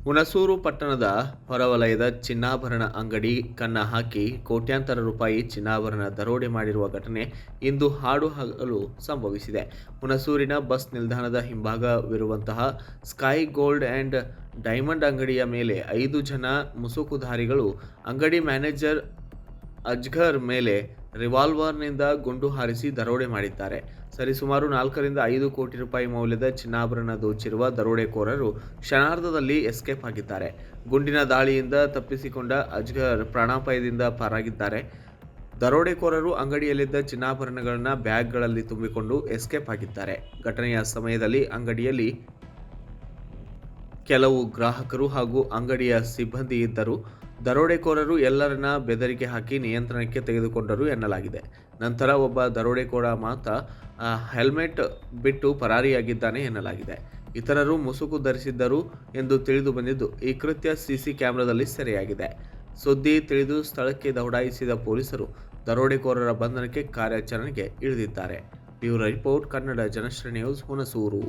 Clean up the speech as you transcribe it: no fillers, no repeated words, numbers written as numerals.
ಹುಣಸೂರು ಪಟ್ಟಣದ ಹೊರವಲಯದ ಚಿನ್ನಾಭರಣ ಅಂಗಡಿ ಕನ್ನ ಹಾಕಿ ಕೋಟ್ಯಾಂತರ ರೂಪಾಯಿ ಚಿನ್ನಾಭರಣ ದರೋಡೆ ಮಾಡಿರುವ ಘಟನೆ ಇಂದು ಹಾಡು ಸಂಭವಿಸಿದೆ. ಹುಣಸೂರಿನ ಬಸ್ ನಿಲ್ದಾಣದ ಹಿಂಭಾಗವಿರುವಂತಹ ಸ್ಕೈ ಗೋಲ್ಡ್ ಆ್ಯಂಡ್ ಡೈಮಂಡ್ ಅಂಗಡಿಯ ಮೇಲೆ 5 ಜನ ಮುಸುಕುಧಾರಿಗಳು ಅಂಗಡಿ ಮ್ಯಾನೇಜರ್ ಅಜ್ಗರ್ ಮೇಲೆ ರಿವಾಲ್ವರ್ನಿಂದ ಗುಂಡು ಹಾರಿಸಿ ದರೋಡೆ ಮಾಡಿದ್ದಾರೆ. ಸರಿಸುಮಾರು 4ರಿಂದ 5 ಕೋಟಿ ರೂಪಾಯಿ ಮೌಲ್ಯದ ಚಿನ್ನಾಭರಣ ದೋಚಿರುವ ದರೋಡೆಕೋರರು ಕ್ಷಣಾರ್ಧದಲ್ಲಿ ಎಸ್ಕೇಪ್ ಆಗಿದ್ದಾರೆ. ಗುಂಡಿನ ದಾಳಿಯಿಂದ ತಪ್ಪಿಸಿಕೊಂಡ ಅಜ್ಗರ್ ಪ್ರಾಣಾಪಾಯದಿಂದ ಪಾರಾಗಿದ್ದಾರೆ. ದರೋಡೆಕೋರರು ಅಂಗಡಿಯಲ್ಲಿದ್ದ ಚಿನ್ನಾಭರಣಗಳನ್ನು ಬ್ಯಾಗ್ಗಳಲ್ಲಿ ತುಂಬಿಕೊಂಡು ಎಸ್ಕೇಪ್ ಆಗಿದ್ದಾರೆ. ಘಟನೆಯ ಸಮಯದಲ್ಲಿ ಅಂಗಡಿಯಲ್ಲಿ ಕೆಲವು ಗ್ರಾಹಕರು ಹಾಗೂ ಅಂಗಡಿಯ ಸಿಬ್ಬಂದಿ ಇದ್ದರು. ದರೋಡೆಕೋರರು ಎಲ್ಲರನ್ನ ಬೆದರಿಕೆ ಹಾಕಿ ನಿಯಂತ್ರಣಕ್ಕೆ ತೆಗೆದುಕೊಂಡರು ಎನ್ನಲಾಗಿದೆ. ನಂತರ ಒಬ್ಬ ದರೋಡೆಕೋರ ಮಾತ್ರ ಹೆಲ್ಮೆಟ್ ಬಿಟ್ಟು ಪರಾರಿಯಾಗಿದ್ದಾನೆ ಎನ್ನಲಾಗಿದೆ. ಇತರರು ಮುಸುಕು ಧರಿಸಿದ್ದರು ಎಂದು ತಿಳಿದು ಬಂದಿದ್ದು, ಈ ಕೃತ್ಯ ಸಿಸಿ ಕ್ಯಾಮೆರಾದಲ್ಲಿ ಸೆರೆಯಾಗಿದೆ. ಸುದ್ದಿ ತಿಳಿದು ಸ್ಥಳಕ್ಕೆ ದೌಡಾಯಿಸಿದ ಪೊಲೀಸರು ದರೋಡೆಕೋರರ ಬಂಧನಕ್ಕೆ ಕಾರ್ಯಾಚರಣೆಗೆ ಇಳಿದಿದ್ದಾರೆ. Bureau report, Kannada Janashri news, Hunsur.